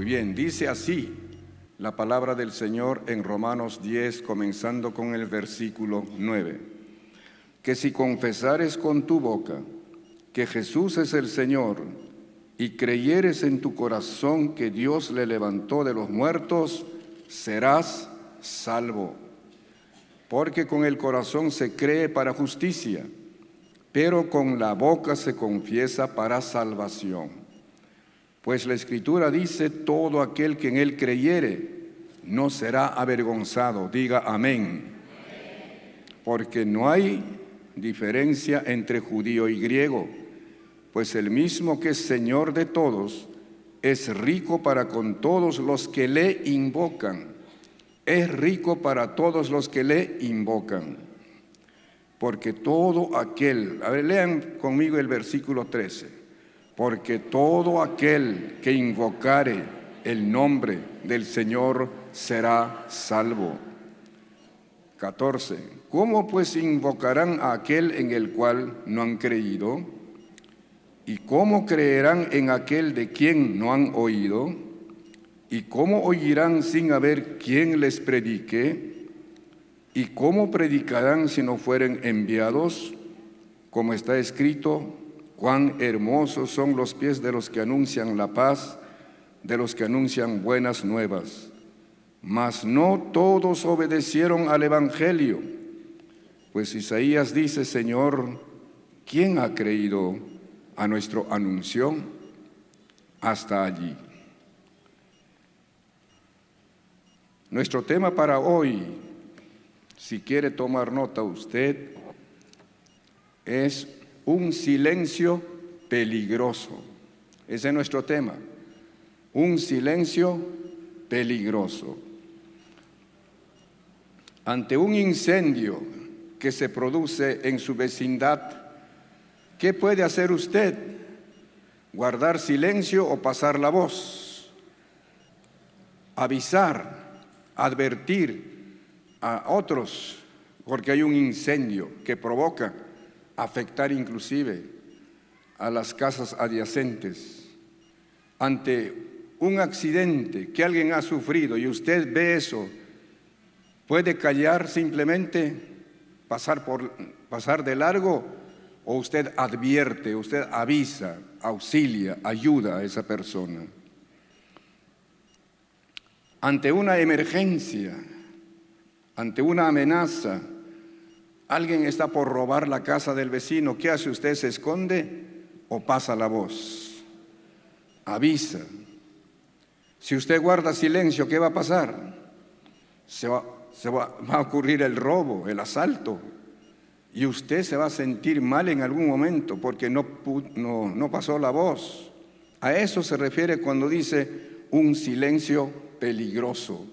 Muy bien, dice así la palabra del Señor en Romanos 10, comenzando con el versículo 9. Que si confesares con tu boca que Jesús es el Señor y creyeres en tu corazón que Dios le levantó de los muertos, serás salvo. Porque con el corazón se cree para justicia, pero con la boca se confiesa para salvación. Pues la Escritura dice, todo aquel que en Él creyere no será avergonzado. Diga amén. Porque no hay diferencia entre judío y griego, pues el mismo que es Señor de todos es rico para con todos los que le invocan. Es rico para todos los que le invocan. Porque todo aquel, a ver, lean conmigo el versículo 13. Porque todo aquel que invocare el nombre del Señor será salvo. 14. ¿Cómo pues invocarán a aquel en el cual no han creído? ¿Y cómo creerán en aquel de quien no han oído? ¿Y cómo oirán sin haber quien les predique? ¿Y cómo predicarán si no fueren enviados? Como está escrito, cuán hermosos son los pies de los que anuncian la paz, de los que anuncian buenas nuevas. Mas no todos obedecieron al Evangelio. Pues Isaías dice, Señor, ¿quién ha creído a nuestro anuncio? Hasta allí. Nuestro tema para hoy, si quiere tomar nota usted, es un silencio peligroso. Ese es nuestro tema. Un silencio peligroso. Ante un incendio que se produce en su vecindad, ¿qué puede hacer usted? ¿Guardar silencio o pasar la voz? Avisar, advertir a otros, porque hay un incendio que provoca afectar inclusive a las casas adyacentes. Ante un accidente que alguien ha sufrido y usted ve eso, ¿puede callar simplemente, pasar de largo? ¿O usted advierte, usted avisa, auxilia, ayuda a esa persona? Ante una emergencia, ante una amenaza, alguien está por robar la casa del vecino, ¿qué hace usted? ¿Se esconde o pasa la voz? Avisa. Si usted guarda silencio, ¿qué va a pasar? Va a ocurrir el robo, el asalto, y usted se va a sentir mal en algún momento porque no pasó la voz. A eso se refiere cuando dice un silencio peligroso.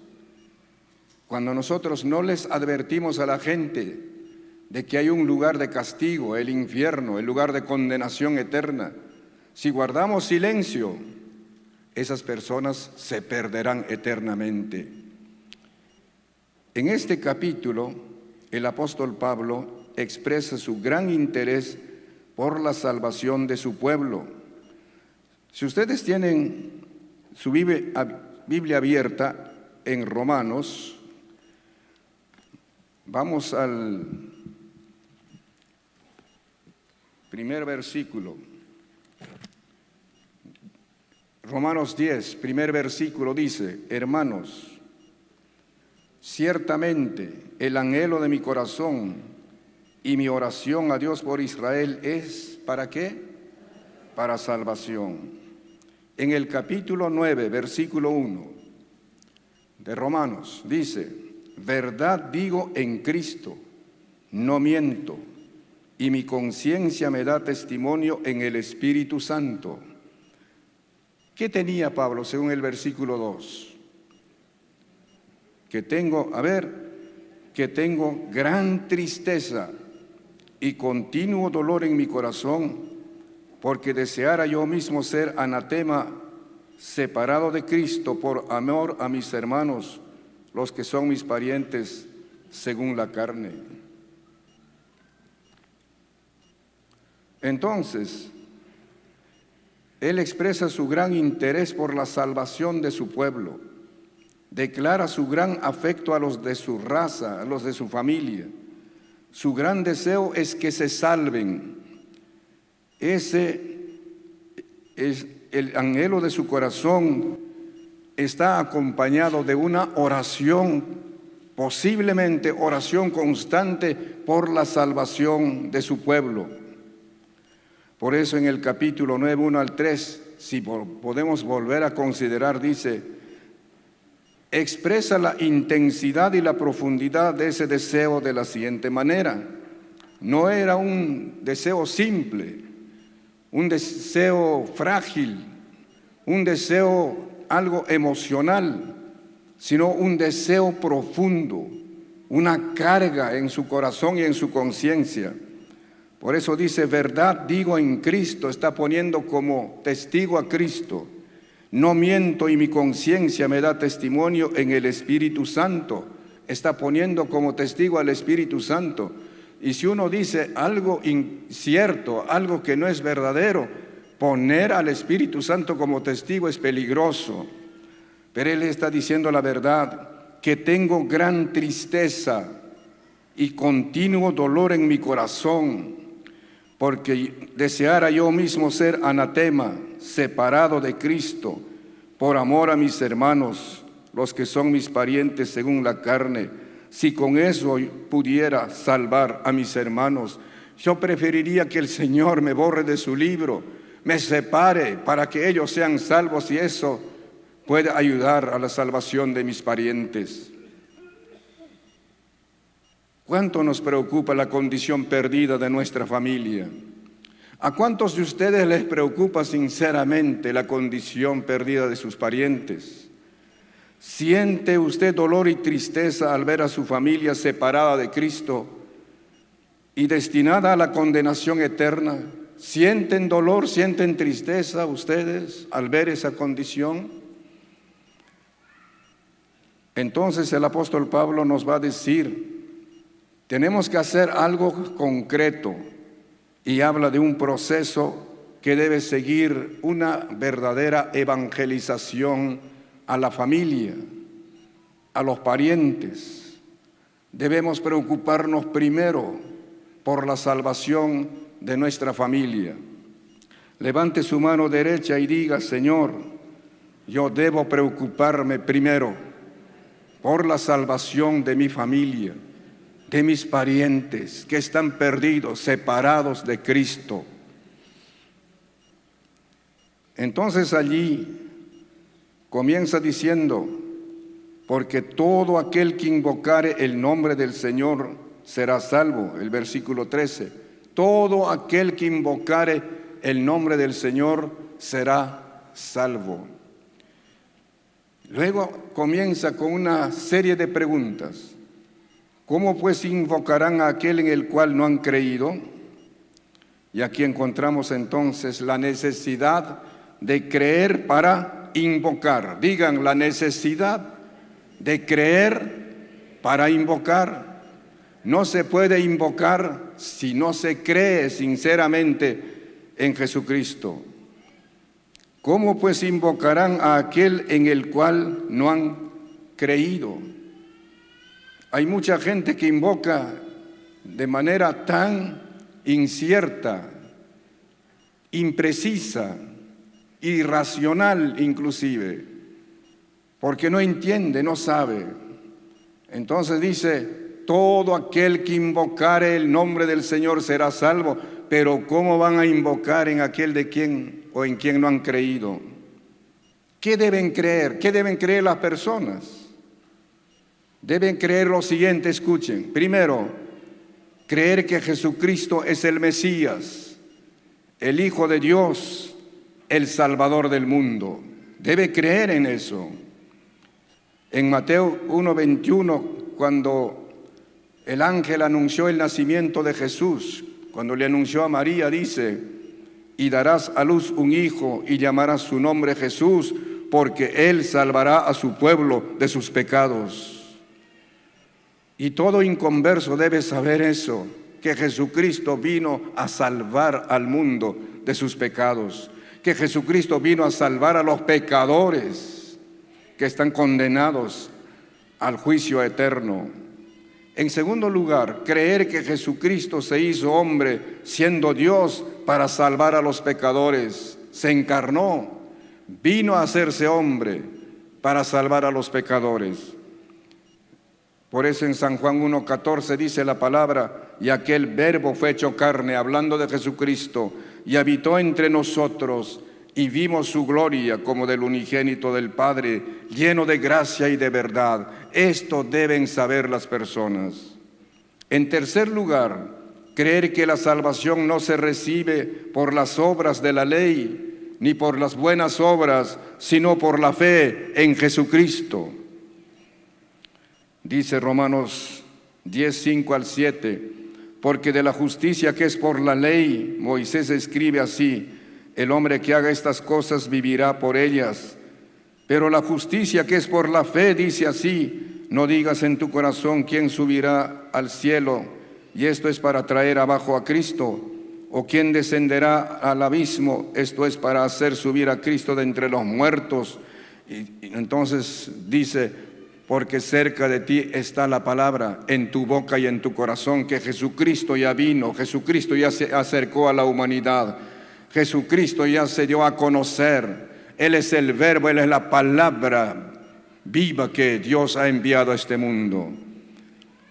Cuando nosotros no les advertimos a la gente de que hay un lugar de castigo, el infierno, el lugar de condenación eterna. Si guardamos silencio, esas personas se perderán eternamente. En este capítulo, el apóstol Pablo expresa su gran interés por la salvación de su pueblo. Si ustedes tienen su Biblia abierta en Romanos, vamos al primer versículo. Romanos 10, primer versículo dice, hermanos, ciertamente el anhelo de mi corazón y mi oración a Dios por Israel es, ¿para qué? Para salvación. En el capítulo 9, versículo 1 de Romanos, dice, verdad digo en Cristo, no miento, y mi conciencia me da testimonio en el Espíritu Santo. ¿Qué tenía Pablo según el versículo 2? Que tengo gran tristeza y continuo dolor en mi corazón, porque deseara yo mismo ser anatema, separado de Cristo por amor a mis hermanos, los que son mis parientes según la carne. Entonces, Él expresa su gran interés por la salvación de su pueblo. Declara su gran afecto a los de su raza, a los de su familia. Su gran deseo es que se salven. Ese es el anhelo de su corazón. Está acompañado de una oración, posiblemente oración constante por la salvación de su pueblo. Por eso en el capítulo 9, 1 al 3, si podemos volver a considerar, dice, expresa la intensidad y la profundidad de ese deseo de la siguiente manera. No era un deseo simple, un deseo frágil, un deseo algo emocional, sino un deseo profundo, una carga en su corazón y en su conciencia. Por eso dice, verdad digo en Cristo, está poniendo como testigo a Cristo. No miento y mi conciencia me da testimonio en el Espíritu Santo. Está poniendo como testigo al Espíritu Santo. Y si uno dice algo incierto, algo que no es verdadero, poner al Espíritu Santo como testigo es peligroso. Pero Él está diciendo la verdad, que tengo gran tristeza y continuo dolor en mi corazón, porque deseara yo mismo ser anatema, separado de Cristo, por amor a mis hermanos, los que son mis parientes según la carne. Si con eso pudiera salvar a mis hermanos, yo preferiría que el Señor me borre de su libro, me separe para que ellos sean salvos, y eso puede ayudar a la salvación de mis parientes. ¿Cuánto nos preocupa la condición perdida de nuestra familia? ¿A cuántos de ustedes les preocupa sinceramente la condición perdida de sus parientes? ¿Siente usted dolor y tristeza al ver a su familia separada de Cristo y destinada a la condenación eterna? ¿Sienten dolor, sienten tristeza ustedes al ver esa condición? Entonces el apóstol Pablo nos va a decir, tenemos que hacer algo concreto, y habla de un proceso que debe seguir una verdadera evangelización a la familia, a los parientes. Debemos preocuparnos primero por la salvación de nuestra familia. Levante su mano derecha y diga, Señor, yo debo preocuparme primero por la salvación de mi familia, de mis parientes que están perdidos, separados de Cristo. Entonces allí comienza diciendo, porque todo aquel que invocare el nombre del Señor será salvo. El versículo 13, todo aquel que invocare el nombre del Señor será salvo. Luego comienza con una serie de preguntas. ¿Cómo pues invocarán a aquel en el cual no han creído? Y aquí encontramos entonces la necesidad de creer para invocar. Digan, la necesidad de creer para invocar. No se puede invocar si no se cree sinceramente en Jesucristo. ¿Cómo pues invocarán a aquel en el cual no han creído? Hay mucha gente que invoca de manera tan incierta, imprecisa, irracional inclusive, porque no entiende, no sabe. Entonces dice, todo aquel que invocare el nombre del Señor será salvo, pero ¿cómo van a invocar en aquel de quien o en quien no han creído? ¿Qué deben creer? ¿Qué deben creer las personas? Deben creer lo siguiente, escuchen. Primero, creer que Jesucristo es el Mesías, el Hijo de Dios, el Salvador del mundo. Debe creer en eso. En Mateo 1:21, cuando el ángel anunció el nacimiento de Jesús, cuando le anunció a María, dice, y darás a luz un hijo y llamarás su nombre Jesús, porque él salvará a su pueblo de sus pecados. Y todo inconverso debe saber eso, que Jesucristo vino a salvar al mundo de sus pecados. que Jesucristo vino a salvar a los pecadores que están condenados al juicio eterno. En segundo lugar, creer que Jesucristo se hizo hombre siendo Dios para salvar a los pecadores. Se encarnó, vino a hacerse hombre para salvar a los pecadores. Por eso en San Juan 1:14 dice la palabra: y aquel verbo fue hecho carne, hablando de Jesucristo, y habitó entre nosotros, y vimos su gloria como del unigénito del Padre, lleno de gracia y de verdad. Esto deben saber las personas. En tercer lugar, creer que la salvación no se recibe por las obras de la ley, ni por las buenas obras, sino por la fe en Jesucristo. Dice Romanos 10:5-7, porque de la justicia que es por la ley, Moisés escribe así: el hombre que haga estas cosas vivirá por ellas. Pero la justicia que es por la fe dice así: no digas en tu corazón quién subirá al cielo, y esto es para traer abajo a Cristo, o quién descenderá al abismo, esto es para hacer subir a Cristo de entre los muertos. Y entonces dice: porque cerca de ti está la palabra, en tu boca y en tu corazón, que Jesucristo ya vino, Jesucristo ya se acercó a la humanidad, Jesucristo ya se dio a conocer. Él es el verbo, Él es la palabra viva que Dios ha enviado a este mundo.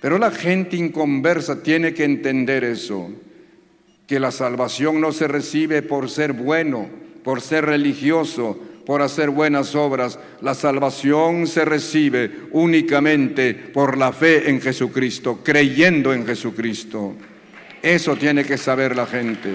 Pero la gente inconversa tiene que entender eso, que la salvación no se recibe por ser bueno, por ser religioso, por hacer buenas obras. La salvación se recibe únicamente por la fe en Jesucristo, creyendo en Jesucristo. Eso tiene que saber la gente.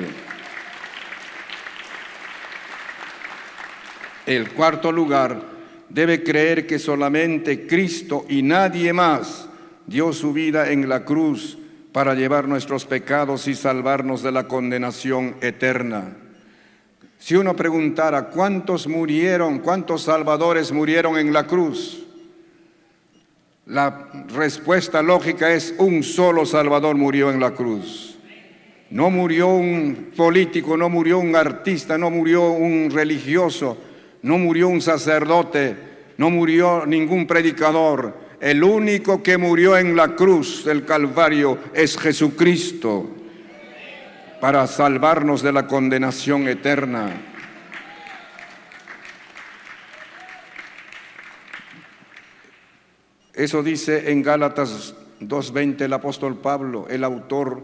El cuarto lugar, debe creer que solamente Cristo y nadie más dio su vida en la cruz para llevar nuestros pecados y salvarnos de la condenación eterna. Si uno preguntara cuántos murieron, cuántos salvadores murieron en la cruz, la respuesta lógica es: un solo Salvador murió en la cruz. No murió un político, no murió un artista, no murió un religioso, no murió un sacerdote, no murió ningún predicador. El único que murió en la cruz del Calvario es Jesucristo, para salvarnos de la condenación eterna. Eso dice en Gálatas 2:20 el apóstol Pablo, el autor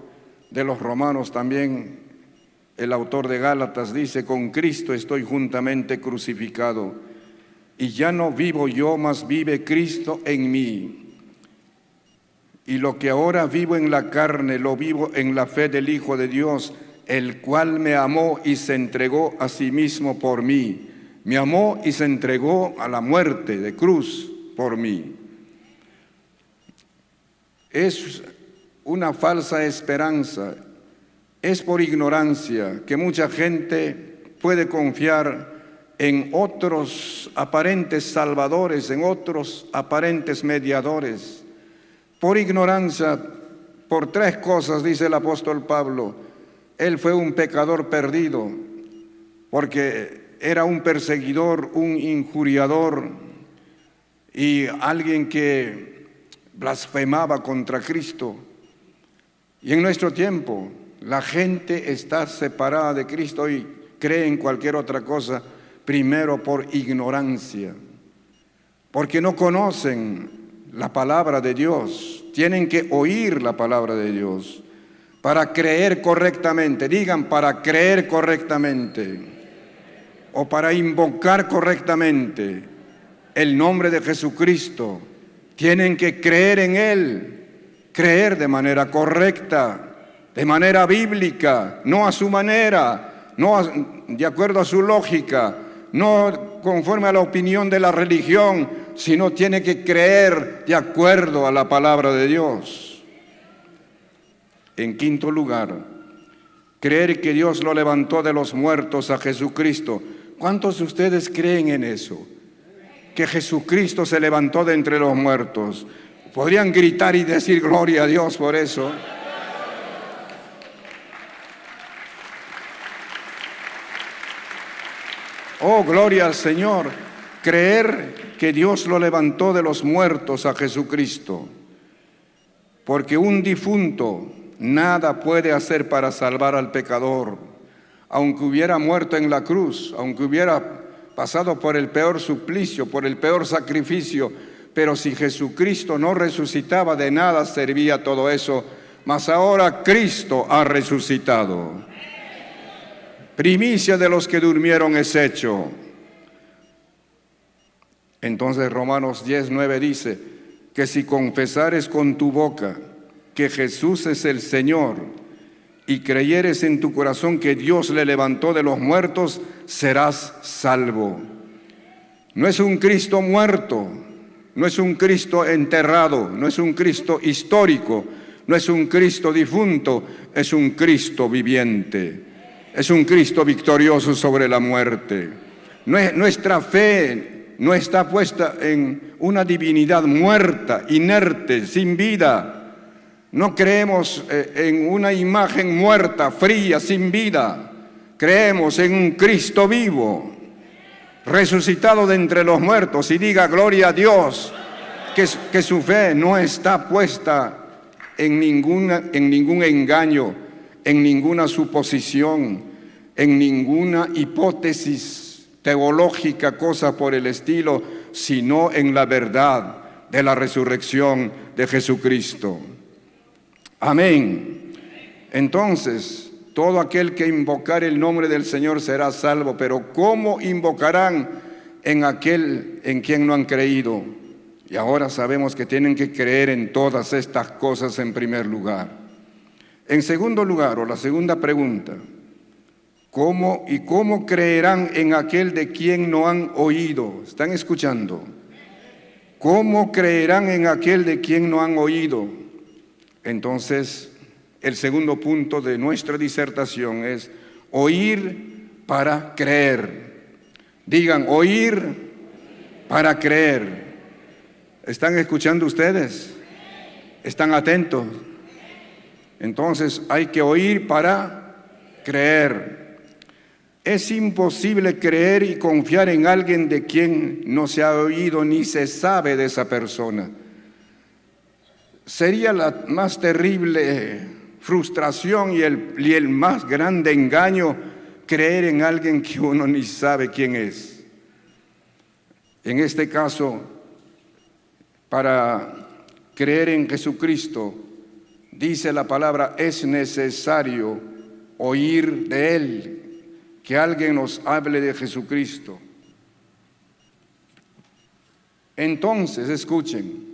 de los Romanos también, el autor de Gálatas, dice: con Cristo estoy juntamente crucificado, y ya no vivo yo, mas vive Cristo en mí. Y lo que ahora vivo en la carne, lo vivo en la fe del Hijo de Dios, el cual me amó y se entregó a sí mismo por mí. Me amó y se entregó a la muerte de cruz por mí. Es una falsa esperanza, es por ignorancia que mucha gente puede confiar en otros aparentes salvadores, en otros aparentes mediadores. Por ignorancia, por tres cosas, dice el apóstol Pablo. Él fue un pecador perdido, porque era un perseguidor, un injuriador y alguien que blasfemaba contra Cristo. Y en nuestro tiempo, la gente está separada de Cristo y cree en cualquier otra cosa, primero por ignorancia, porque no conocen la palabra de Dios. Tienen que oír la palabra de Dios para creer correctamente. Digan: para creer correctamente, o para invocar correctamente el nombre de Jesucristo. Tienen que creer en Él, creer de manera correcta, de manera bíblica, no a su manera, no de acuerdo a su lógica, no conforme a la opinión de la religión, sino tiene que creer de acuerdo a la palabra de Dios. En quinto lugar, creer que Dios lo levantó de los muertos a Jesucristo. ¿Cuántos de ustedes creen en eso? Que Jesucristo se levantó de entre los muertos. ¿Podrían gritar y decir gloria a Dios por eso? Oh, gloria al Señor. Creer que Dios lo levantó de los muertos a Jesucristo. Porque un difunto nada puede hacer para salvar al pecador. Aunque hubiera muerto en la cruz, aunque hubiera pasado por el peor suplicio, por el peor sacrificio, pero si Jesucristo no resucitaba, de nada servía todo eso. Mas ahora Cristo ha resucitado. Primicia de los que durmieron es hecho. Entonces Romanos 10:9 dice que si confesares con tu boca que Jesús es el Señor y creyeres en tu corazón que Dios le levantó de los muertos, serás salvo. No es un Cristo muerto, no es un Cristo enterrado, no es un Cristo histórico, no es un Cristo difunto, es un Cristo viviente, es un Cristo victorioso sobre la muerte. Nuestra fe no está puesta en una divinidad muerta, inerte, sin vida. No creemos en una imagen muerta, fría, sin vida. Creemos en un Cristo vivo, resucitado de entre los muertos. Y diga gloria a Dios, que su fe no está puesta en ningún engaño, en ninguna suposición, en ninguna hipótesis teológica, cosa por el estilo, sino en la verdad de la resurrección de Jesucristo. Amén. Entonces, todo aquel que invocar el nombre del Señor será salvo, pero ¿cómo invocarán en aquel en quien no han creído? Y ahora sabemos que tienen que creer en todas estas cosas en primer lugar. En segundo lugar, o la segunda pregunta, ¿cómo creerán en aquel de quien no han oído? ¿Están escuchando? ¿Cómo creerán en aquel de quien no han oído? Entonces, el segundo punto de nuestra disertación es oír para creer. Digan, oír para creer. ¿Están escuchando ustedes? ¿Están atentos? Entonces, hay que oír para creer. Es imposible creer y confiar en alguien de quien no se ha oído ni se sabe de esa persona. Sería la más terrible frustración y el más grande engaño creer en alguien que uno ni sabe quién es. En este caso, para creer en Jesucristo, dice la palabra, es necesario oír de Él, que alguien nos hable de Jesucristo. Entonces, escuchen.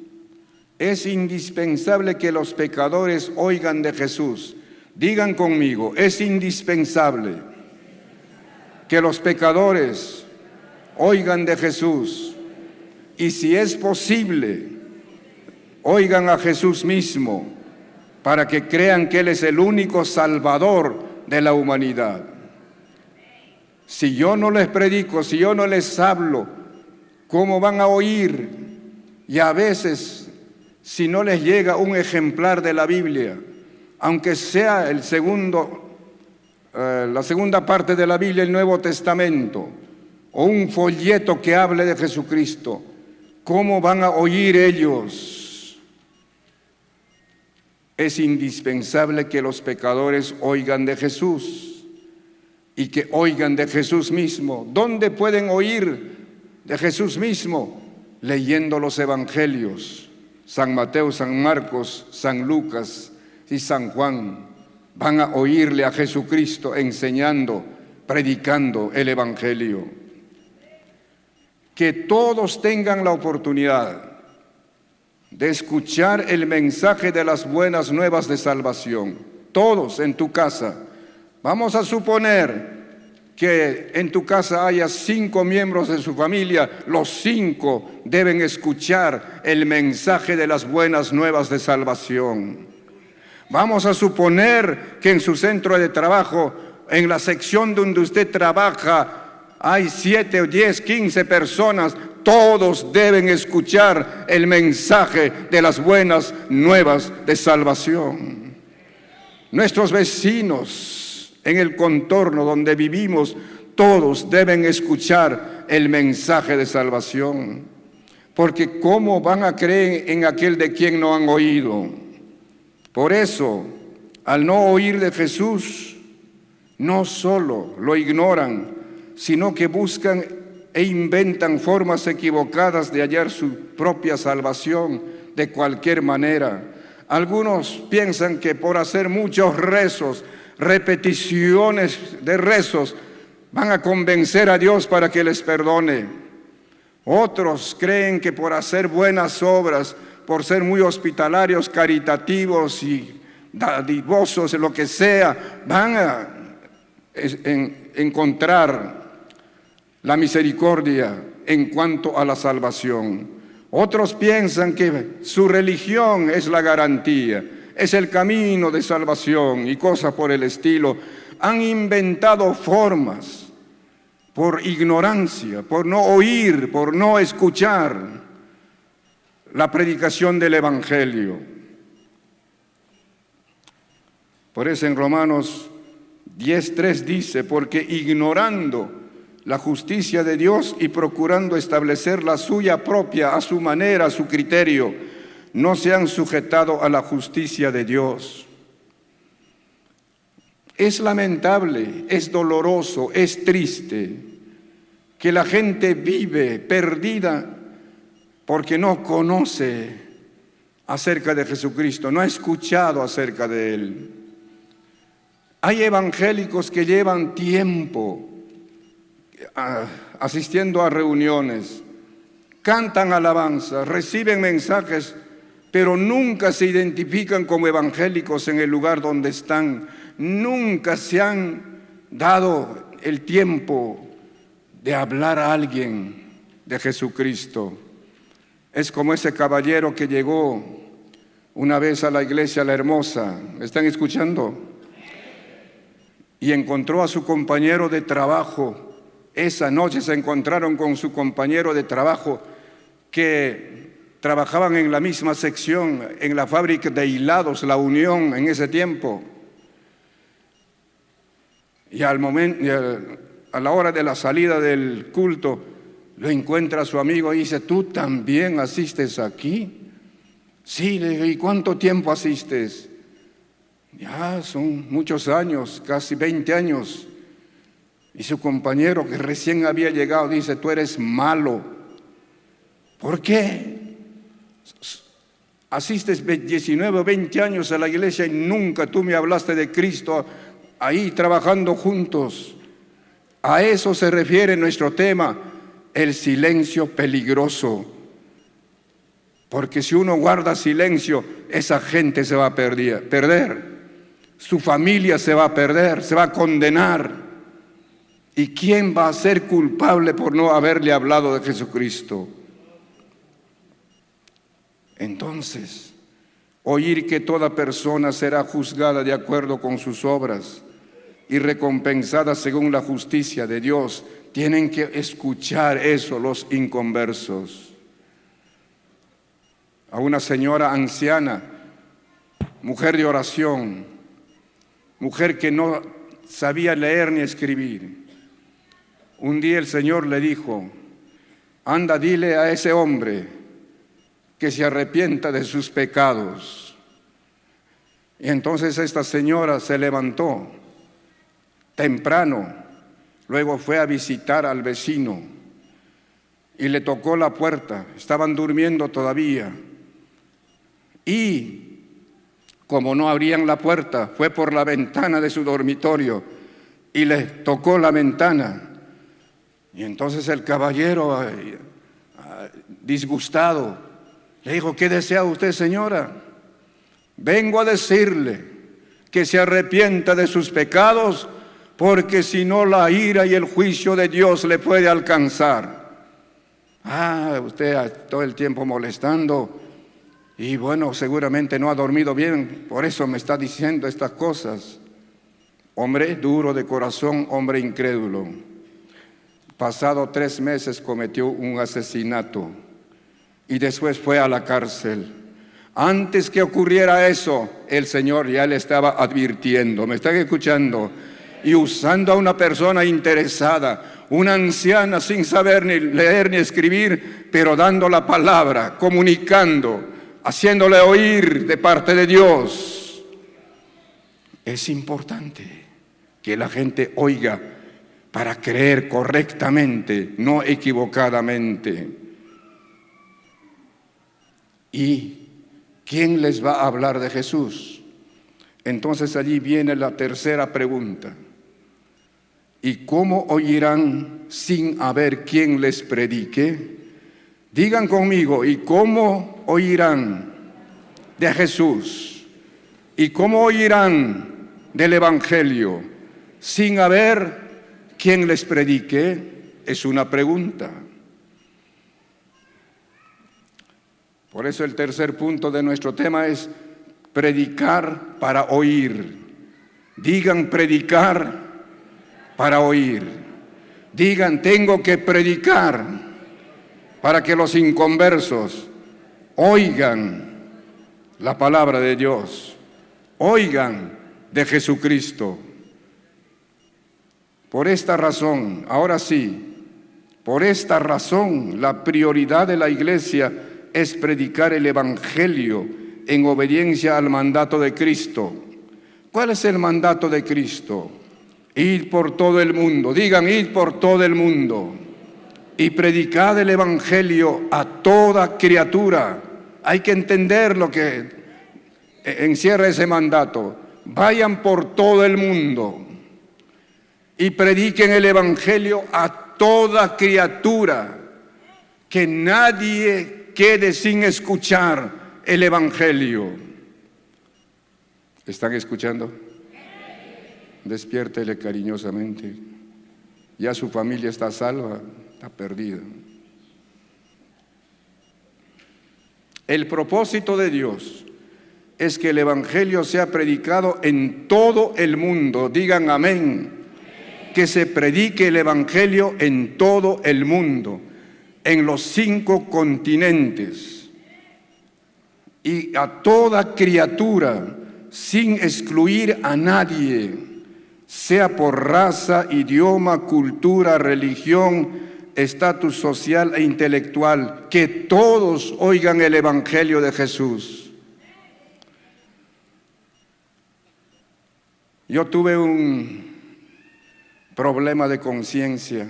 Es indispensable que los pecadores oigan de Jesús. Digan conmigo, es indispensable que los pecadores oigan de Jesús. Y si es posible, oigan a Jesús mismo para que crean que Él es el único Salvador de la humanidad. Si yo no les predico, si yo no les hablo, ¿cómo van a oír? Y a veces, si no les llega un ejemplar de la Biblia, aunque sea la segunda parte de la Biblia, el Nuevo Testamento, o un folleto que hable de Jesucristo, ¿cómo van a oír ellos? Es indispensable que los pecadores oigan de Jesús y que oigan de Jesús mismo. ¿Dónde pueden oír de Jesús mismo? Leyendo los evangelios. San Mateo, San Marcos, San Lucas y San Juan van a oírle a Jesucristo enseñando, predicando el evangelio. Que todos tengan la oportunidad de escuchar el mensaje de las buenas nuevas de salvación. Todos en tu casa. Vamos a suponer que en tu casa haya 5 miembros de su familia, los 5 deben escuchar el mensaje de las buenas nuevas de salvación. Vamos a suponer que en su centro de trabajo, en la sección donde usted trabaja, hay 7 o 10, 15 personas, todos deben escuchar el mensaje de las buenas nuevas de salvación. Nuestros vecinos, en el contorno donde vivimos, todos deben escuchar el mensaje de salvación, porque ¿cómo van a creer en aquel de quien no han oído? Por eso, al no oír de Jesús, no solo lo ignoran, sino que buscan e inventan formas equivocadas de hallar su propia salvación de cualquier manera. Algunos piensan que por hacer muchos rezos, repeticiones de rezos, van a convencer a Dios para que les perdone. Otros creen que por hacer buenas obras, por ser muy hospitalarios, caritativos y dadivosos, lo que sea, van a encontrar la misericordia en cuanto a la salvación. Otros piensan que su religión es la garantía, es el camino de salvación y cosas por el estilo. Han inventado formas por ignorancia, por no oír, por no escuchar la predicación del Evangelio. Por eso en Romanos 10:3 dice: porque ignorando la justicia de Dios y procurando establecer la suya propia a su manera, a su criterio, no se han sujetado a la justicia de Dios. Es lamentable, es doloroso, es triste que la gente vive perdida porque no conoce acerca de Jesucristo, no ha escuchado acerca de Él. Hay evangélicos que llevan tiempo asistiendo a reuniones, cantan alabanzas, reciben mensajes, pero nunca se identifican como evangélicos en el lugar donde están. Nunca se han dado el tiempo de hablar a alguien de Jesucristo. Es como ese caballero que llegó una vez a la iglesia La Hermosa. ¿Me están escuchando? Y encontró a su compañero de trabajo. Esa noche se encontraron con su compañero de trabajo que trabajaban en la misma sección, en la fábrica de hilados, La Unión, en ese tiempo. Y a la hora de la salida del culto, lo encuentra a su amigo y dice: ¿tú también asistes aquí? Sí, le digo: ¿y cuánto tiempo asistes? Ya son muchos años, casi 20 años. Y su compañero, que recién había llegado, dice: tú eres malo. ¿Por qué? Asistes 19 o 20 años a la iglesia y nunca tú me hablaste de Cristo ahí trabajando juntos. A eso se refiere nuestro tema, el silencio peligroso. Porque si uno guarda silencio, esa gente se va a perder. Su familia se va a perder, se va a condenar. ¿Y quién va a ser culpable por no haberle hablado de Jesucristo? Entonces, oír que toda persona será juzgada de acuerdo con sus obras y recompensada según la justicia de Dios, tienen que escuchar eso los inconversos. A una señora anciana, mujer de oración, mujer que no sabía leer ni escribir, un día el Señor le dijo: anda, dile a ese hombre que se arrepienta de sus pecados. Y entonces esta señora se levantó temprano, luego fue a visitar al vecino y le tocó la puerta. Estaban durmiendo todavía. Y como no abrían la puerta, fue por la ventana de su dormitorio y le tocó la ventana. Y entonces el caballero, disgustado, le dijo: ¿qué desea usted, señora? Vengo a decirle que se arrepienta de sus pecados, porque si no, la ira y el juicio de Dios le puede alcanzar. Usted todo el tiempo molestando, y bueno, seguramente no ha dormido bien, por eso me está diciendo estas cosas. Hombre duro de corazón, hombre incrédulo. Pasado 3 meses cometió un asesinato y después fue a la cárcel. Antes que ocurriera eso, el Señor ya le estaba advirtiendo. ¿Me están escuchando? y usando a una persona interesada, una anciana sin saber ni leer ni escribir, pero dando la palabra, comunicando, haciéndole oír de parte de Dios. Es importante que la gente oiga para creer correctamente, no equivocadamente. ¿Y quién les va a hablar de Jesús? Entonces allí viene la tercera pregunta. ¿Y cómo oirán sin haber quien les predique? Digan conmigo, ¿y cómo oirán de Jesús? ¿Y cómo oirán del Evangelio sin haber quien les predique? Es una pregunta. Por eso el tercer punto de nuestro tema es predicar para oír. Digan predicar para oír. Digan, tengo que predicar para que los inconversos oigan la palabra de Dios, oigan de Jesucristo. Por esta razón, ahora sí, por esta razón, la prioridad de la iglesia es predicar el Evangelio en obediencia al mandato de Cristo. ¿Cuál es el mandato de Cristo? Ir por todo el mundo. Digan, ir por todo el mundo y predicad el Evangelio a toda criatura. Hay que entender lo que encierra ese mandato. Vayan por todo el mundo y prediquen el Evangelio a toda criatura. Que nadie quede sin escuchar el Evangelio. ¿Están escuchando? Despiértele cariñosamente. Ya su familia está salva, está perdida. El propósito de Dios es que el Evangelio sea predicado en todo el mundo. Digan amén. Que se predique el Evangelio en todo el mundo, en los 5 continentes, y a toda criatura, sin excluir a nadie, sea por raza, idioma, cultura, religión, estatus social e intelectual, que todos oigan el Evangelio de Jesús. Yo tuve un problema de conciencia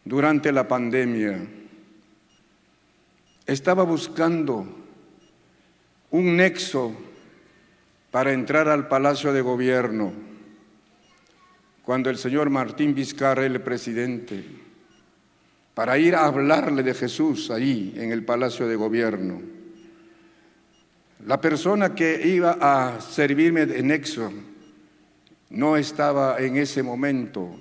durante la pandemia. Estaba buscando un nexo para entrar al Palacio de Gobierno, cuando el señor Martín Vizcarra, el presidente, para ir a hablarle de Jesús ahí en el Palacio de Gobierno. La persona que iba a servirme de nexo no estaba en ese momento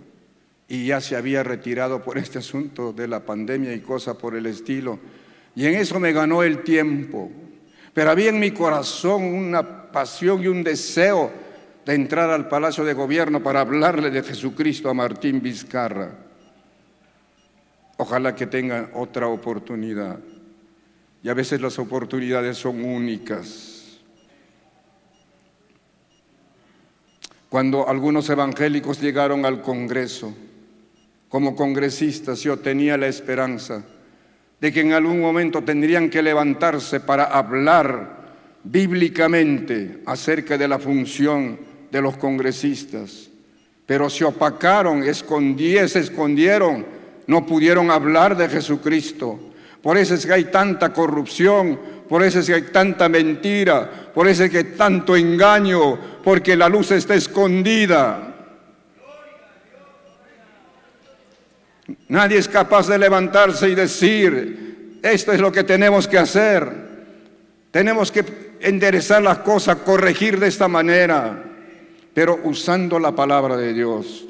y ya se había retirado por este asunto de la pandemia y cosas por el estilo. Y en eso me ganó el tiempo. Pero había en mi corazón una pasión y un deseo de entrar al Palacio de Gobierno para hablarle de Jesucristo a Martín Vizcarra. Ojalá que tengan otra oportunidad. Y a veces las oportunidades son únicas. Cuando algunos evangélicos llegaron al Congreso, como congresistas, yo tenía la esperanza de que en algún momento tendrían que levantarse para hablar bíblicamente acerca de la función de los congresistas, pero se opacaron, se escondieron, no pudieron hablar de Jesucristo. Por eso es que hay tanta corrupción, por eso es que hay tanta mentira, por eso es que hay tanto engaño, porque la luz está escondida. Nadie es capaz de levantarse y decir, esto es lo que tenemos que hacer. Tenemos que enderezar las cosas, corregir de esta manera, pero usando la palabra de Dios.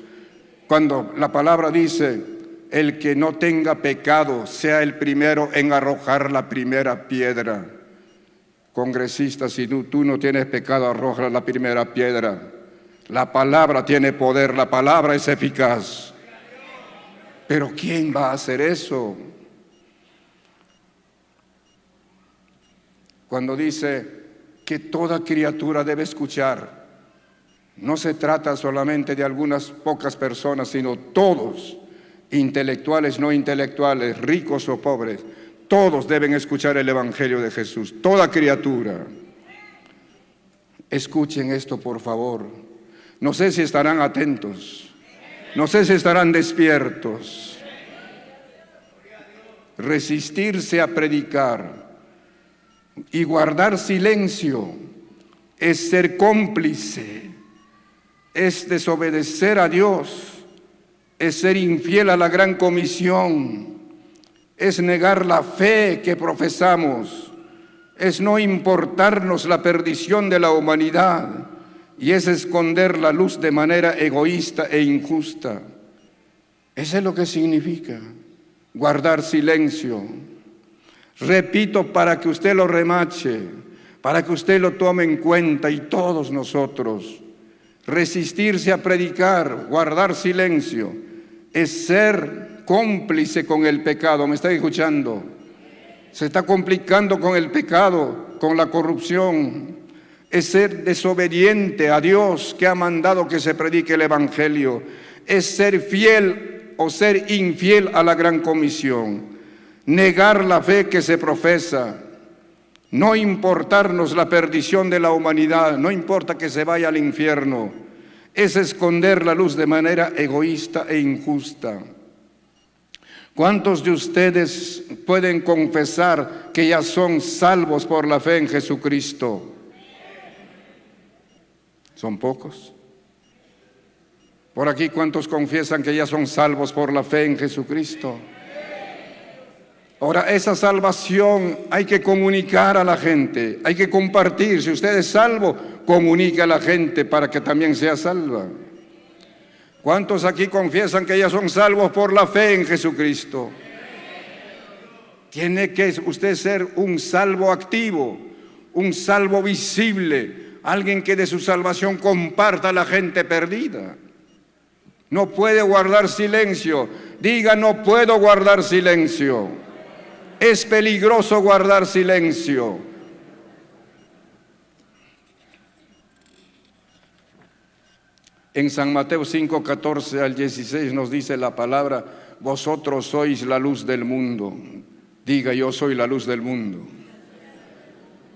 Cuando la palabra dice, el que no tenga pecado sea el primero en arrojar la primera piedra. Congresista, si tú no tienes pecado, arroja la primera piedra. La palabra tiene poder, la palabra es eficaz. Pero ¿quién va a hacer eso? Cuando dice que toda criatura debe escuchar, No se trata solamente de algunas pocas personas, sino todos, intelectuales, no intelectuales, ricos o pobres, todos deben escuchar el Evangelio de Jesús, toda criatura. Escuchen esto, por favor. No sé si estarán atentos, no sé si estarán despiertos. Resistirse a predicar y guardar silencio es ser cómplice, es desobedecer a Dios, es ser infiel a la gran comisión, es negar la fe que profesamos, es no importarnos la perdición de la humanidad y es esconder la luz de manera egoísta e injusta. Eso es lo que significa guardar silencio. Repito, para que usted lo remache, para que usted lo tome en cuenta y todos nosotros. Resistirse a predicar, guardar silencio, es ser cómplice con el pecado. ¿Me está escuchando? Se está complicando con el pecado, con la corrupción. Es ser desobediente a Dios que ha mandado que se predique el Evangelio. Es ser fiel o ser infiel a la gran comisión. Negar la fe que se profesa. No importarnos la perdición de la humanidad, no importa que se vaya al infierno. Es esconder la luz de manera egoísta e injusta. ¿Cuántos de ustedes pueden confesar que ya son salvos por la fe en Jesucristo? ¿Son pocos? Por aquí, ¿cuántos confiesan que ya son salvos por la fe en Jesucristo? Ahora, esa salvación hay que comunicar a la gente, hay que compartir. Si usted es salvo, comunique a la gente para que también sea salva. ¿Cuántos aquí confiesan que ya son salvos por la fe en Jesucristo? Tiene que usted ser un salvo activo, un salvo visible, alguien que de su salvación comparta a la gente perdida. No puede guardar silencio. Diga, no puedo guardar silencio. Es peligroso guardar silencio. En San Mateo 5, 14 al 16 nos dice la palabra: vosotros sois la luz del mundo. Diga, yo soy la luz del mundo.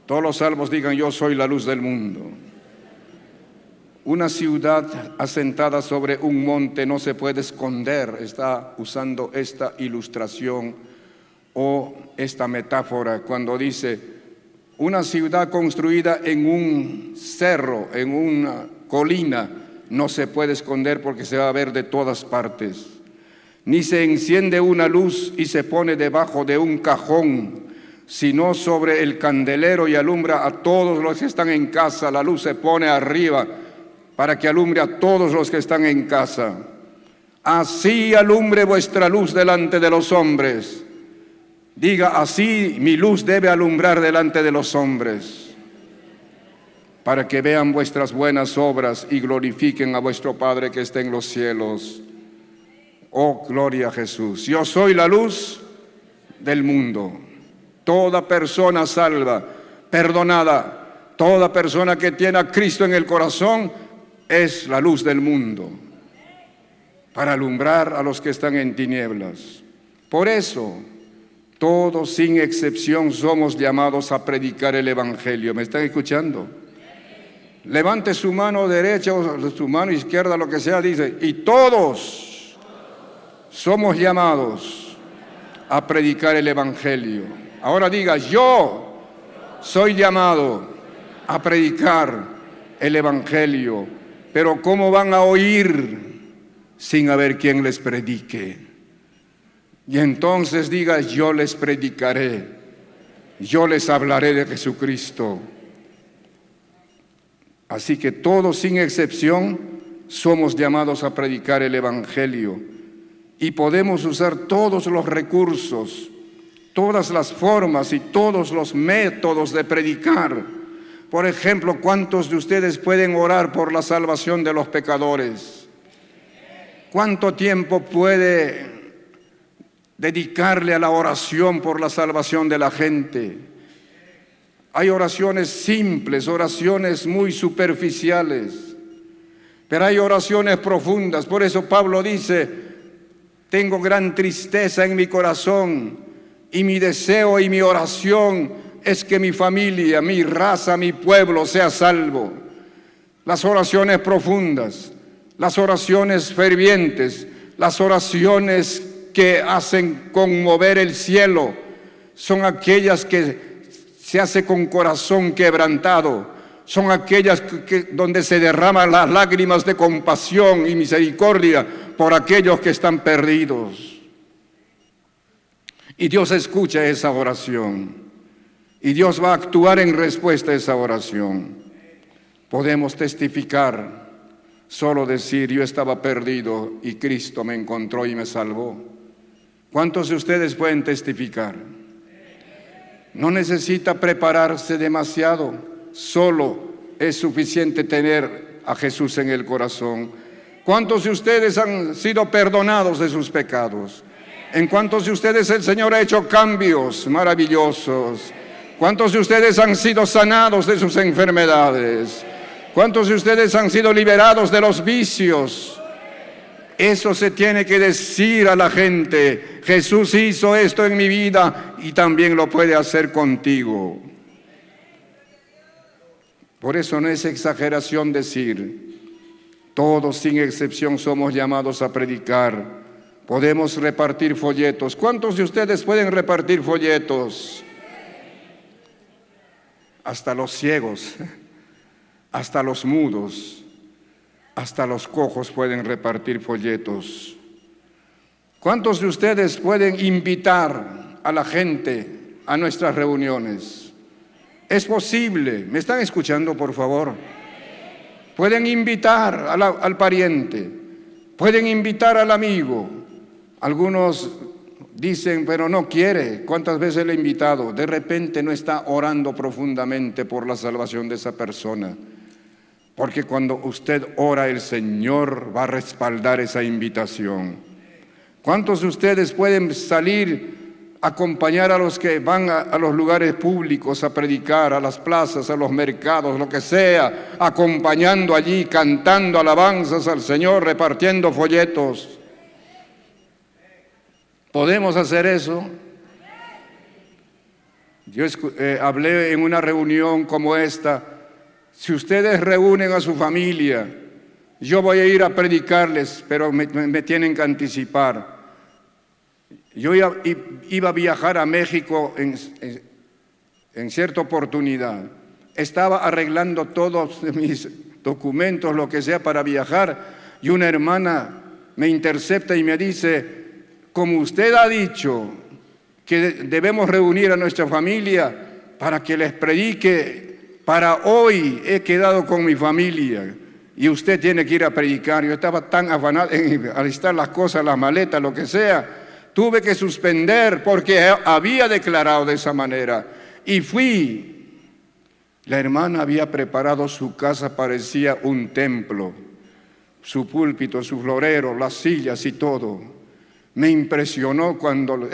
Todos los salvos digan, yo soy la luz del mundo. Una ciudad asentada sobre un monte no se puede esconder. Está usando esta ilustración o esta metáfora cuando dice: una ciudad construida en un cerro, en una colina, no se puede esconder porque se va a ver de todas partes. Ni se enciende una luz y se pone debajo de un cajón, sino sobre el candelero y alumbra a todos los que están en casa. La luz se pone arriba para que alumbre a todos los que están en casa. Así alumbre vuestra luz delante de los hombres. Diga, así mi luz debe alumbrar delante de los hombres, para que vean vuestras buenas obras y glorifiquen a vuestro Padre que está en los cielos. Oh, gloria a Jesús. Yo soy la luz del mundo. Toda persona salva, perdonada, toda persona que tiene a Cristo en el corazón es la luz del mundo, para alumbrar a los que están en tinieblas. Por eso, todos sin excepción somos llamados a predicar el Evangelio. ¿Me están escuchando? Levante su mano derecha o su mano izquierda, lo que sea, dice, y todos somos llamados a predicar el Evangelio. Ahora diga, yo soy llamado a predicar el Evangelio. Pero ¿cómo van a oír sin haber quien les predique? Y entonces diga, yo les predicaré, yo les hablaré de Jesucristo. Así que todos sin excepción somos llamados a predicar el Evangelio y podemos usar todos los recursos, todas las formas y todos los métodos de predicar. Por ejemplo, ¿cuántos de ustedes pueden orar por la salvación de los pecadores? ¿Cuánto tiempo puede dedicarle a la oración por la salvación de la gente? Hay oraciones simples, oraciones muy superficiales. Pero hay oraciones profundas. Por eso Pablo dice: tengo gran tristeza en mi corazón y mi deseo y mi oración es que mi familia, mi raza, mi pueblo sea salvo. Las oraciones profundas, las oraciones fervientes, las oraciones que hacen conmover el cielo, son aquellas que se hace con corazón quebrantado, son aquellas donde se derraman las lágrimas de compasión y misericordia por aquellos que están perdidos. Y Dios escucha esa oración, y Dios va a actuar en respuesta a esa oración. Podemos testificar, solo decir: yo estaba perdido y Cristo me encontró y me salvó. ¿Cuántos de ustedes pueden testificar? No necesita prepararse demasiado, solo es suficiente tener a Jesús en el corazón. ¿Cuántos de ustedes han sido perdonados de sus pecados? ¿En cuántos de ustedes el Señor ha hecho cambios maravillosos? ¿Cuántos de ustedes han sido sanados de sus enfermedades? ¿Cuántos de ustedes han sido liberados de los vicios? Eso se tiene que decir a la gente: Jesús hizo esto en mi vida y también lo puede hacer contigo. Por eso no es exageración decir: todos sin excepción somos llamados a predicar. Podemos repartir folletos. ¿Cuántos de ustedes pueden repartir folletos? Hasta los ciegos, hasta los mudos, hasta los cojos pueden repartir folletos. ¿Cuántos de ustedes pueden invitar a la gente a nuestras reuniones? Es posible. ¿Me están escuchando, por favor? Pueden invitar al pariente, pueden invitar al amigo. Algunos dicen: pero no quiere. ¿Cuántas veces le he invitado? De repente no está orando profundamente por la salvación de esa persona. Porque cuando usted ora, el Señor va a respaldar esa invitación. ¿Cuántos de ustedes pueden salir a acompañar a los que van a los lugares públicos a predicar, a las plazas, a los mercados, lo que sea, acompañando allí, cantando alabanzas al Señor, repartiendo folletos? ¿Podemos hacer eso? Yo hablé en una reunión como esta: si ustedes reúnen a su familia, yo voy a ir a predicarles, pero me tienen que anticipar. Yo iba a viajar a México en cierta oportunidad. Estaba arreglando todos mis documentos, lo que sea, para viajar, y una hermana me intercepta y me dice: como usted ha dicho que debemos reunir a nuestra familia para que les predique, para hoy he quedado con mi familia y usted tiene que ir a predicar. Yo estaba tan afanado en alistar las cosas, las maletas, lo que sea. Tuve que suspender porque había declarado de esa manera. Y fui. La hermana había preparado su casa, parecía un templo. Su púlpito, su florero, las sillas y todo. Me impresionó cuando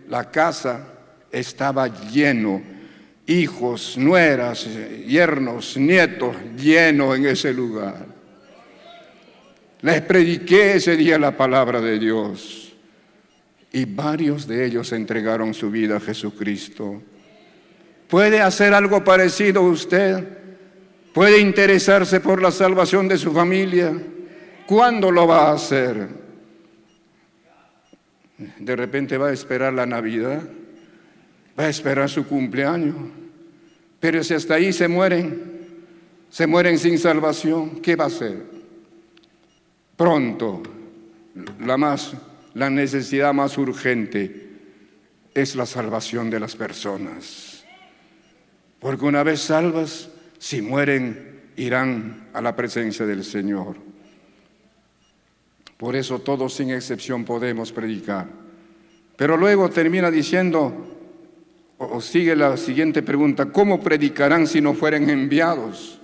la casa estaba lleno. Hijos, nueras, yernos, nietos, llenos en ese lugar. Les prediqué ese día la palabra de Dios y varios de ellos entregaron su vida a Jesucristo. ¿Puede hacer algo parecido usted? ¿Puede interesarse por la salvación de su familia? ¿Cuándo lo va a hacer? De repente va a esperar la Navidad, va a esperar su cumpleaños, pero si hasta ahí se mueren sin salvación, ¿qué va a hacer? Pronto, la necesidad más urgente es la salvación de las personas. Porque una vez salvas, si mueren, irán a la presencia del Señor. Por eso todos sin excepción podemos predicar. Pero luego termina diciendo, o sigue la siguiente pregunta: ¿cómo predicarán si no fueren enviados?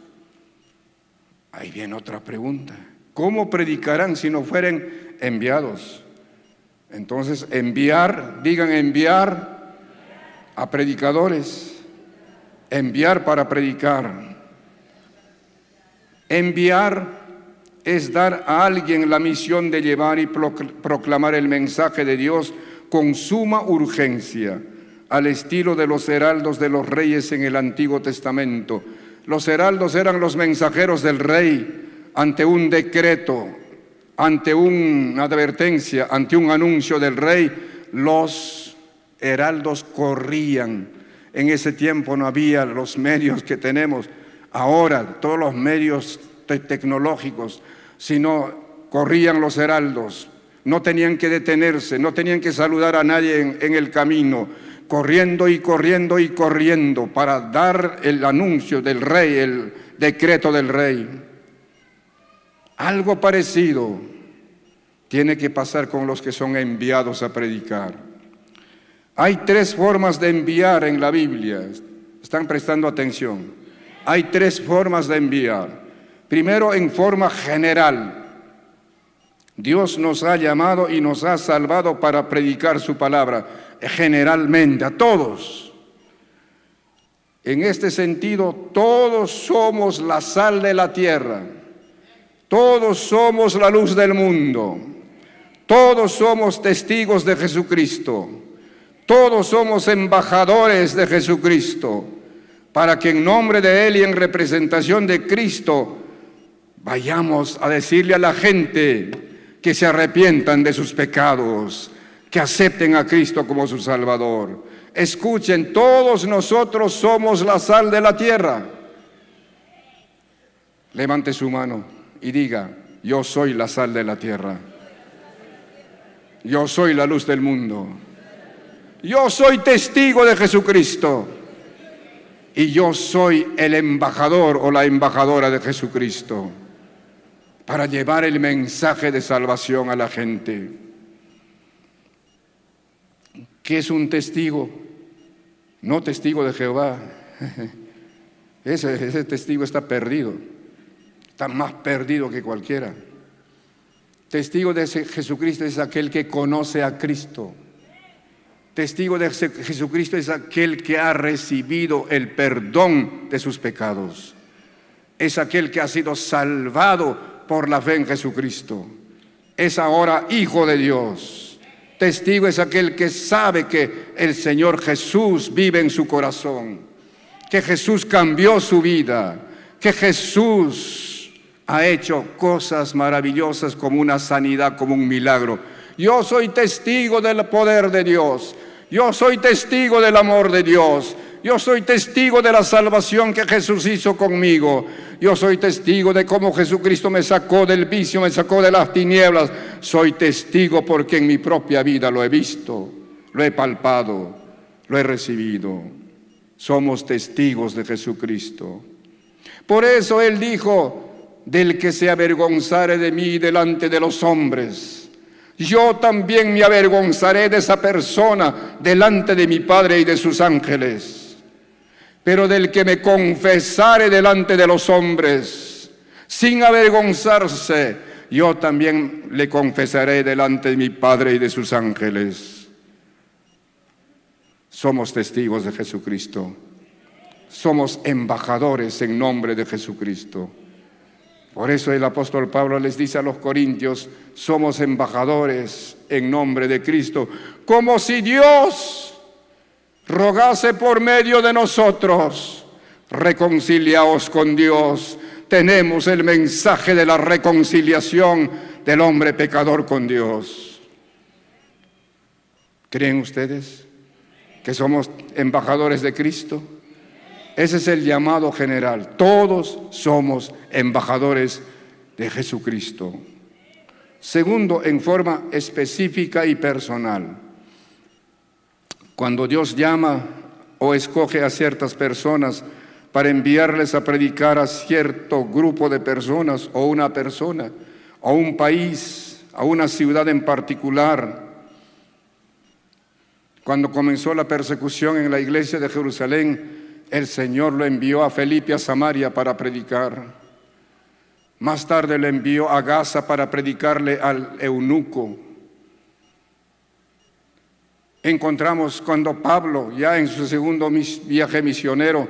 Ahí viene otra pregunta: ¿cómo predicarán si no fueren enviados? Entonces, enviar, digan enviar a predicadores, enviar para predicar. Enviar es dar a alguien la misión de llevar y proclamar el mensaje de Dios con suma urgencia, al estilo de los heraldos de los reyes en el Antiguo Testamento. Los heraldos eran los mensajeros del rey ante un decreto, ante una advertencia, ante un anuncio del rey. Los heraldos corrían. En ese tiempo no había los medios que tenemos ahora, todos los medios tecnológicos, sino corrían los heraldos. No tenían que detenerse, no tenían que saludar a nadie en el camino, corriendo y corriendo y corriendo para dar el anuncio del rey, el decreto del rey. Algo parecido tiene que pasar con los que son enviados a predicar. Hay tres formas de enviar en la Biblia. ¿Están prestando atención? Hay tres formas de enviar. Primero, en forma general. Dios nos ha llamado y nos ha salvado para predicar su palabra, generalmente, a todos. En este sentido, todos somos la sal de la tierra. Todos somos la luz del mundo. Todos somos testigos de Jesucristo. Todos somos embajadores de Jesucristo, para que en nombre de Él y en representación de Cristo vayamos a decirle a la gente que se arrepientan de sus pecados, que acepten a Cristo como su Salvador. Escuchen, todos nosotros somos la sal de la tierra. Levante su mano y diga: yo soy la sal de la tierra. Yo soy la luz del mundo. Yo soy testigo de Jesucristo. Y yo soy el embajador o la embajadora de Jesucristo para llevar el mensaje de salvación a la gente. ¿Qué es un testigo? No testigo de Jehová. Ese testigo está perdido. Está más perdido que cualquiera. Testigo de Jesucristo es aquel que conoce a Cristo. Testigo de Jesucristo es aquel que ha recibido el perdón de sus pecados. Es aquel que ha sido salvado por la fe en Jesucristo. Es ahora hijo de Dios. Testigo es aquel que sabe que el Señor Jesús vive en su corazón, que Jesús cambió su vida, que Jesús ha hecho cosas maravillosas como una sanidad, como un milagro. Yo soy testigo del poder de Dios. Yo soy testigo del amor de Dios. Yo soy testigo de la salvación que Jesús hizo conmigo. Yo soy testigo de cómo Jesucristo me sacó del vicio, me sacó de las tinieblas. Soy testigo porque en mi propia vida lo he visto, lo he palpado, lo he recibido. Somos testigos de Jesucristo. Por eso Él dijo: del que se avergonzare de mí delante de los hombres, yo también me avergonzaré de esa persona delante de mi Padre y de sus ángeles. Pero del que me confesare delante de los hombres, sin avergonzarse, yo también le confesaré delante de mi Padre y de sus ángeles. Somos testigos de Jesucristo. Somos embajadores en nombre de Jesucristo. Por eso el apóstol Pablo les dice a los corintios: somos embajadores en nombre de Cristo, como si Dios rogase por medio de nosotros: reconciliaos con Dios. Tenemos el mensaje de la reconciliación del hombre pecador con Dios. ¿Creen ustedes que somos embajadores de Cristo? Ese es el llamado general. Todos somos embajadores de Jesucristo. Segundo, en forma específica y personal. Cuando Dios llama o escoge a ciertas personas para enviarles a predicar a cierto grupo de personas, o una persona, o un país, a una ciudad en particular. Cuando comenzó la persecución en la iglesia de Jerusalén, el Señor lo envió a Felipe, a Samaria, para predicar. Más tarde lo envió a Gaza para predicarle al eunuco. Encontramos cuando Pablo, ya en su segundo viaje misionero,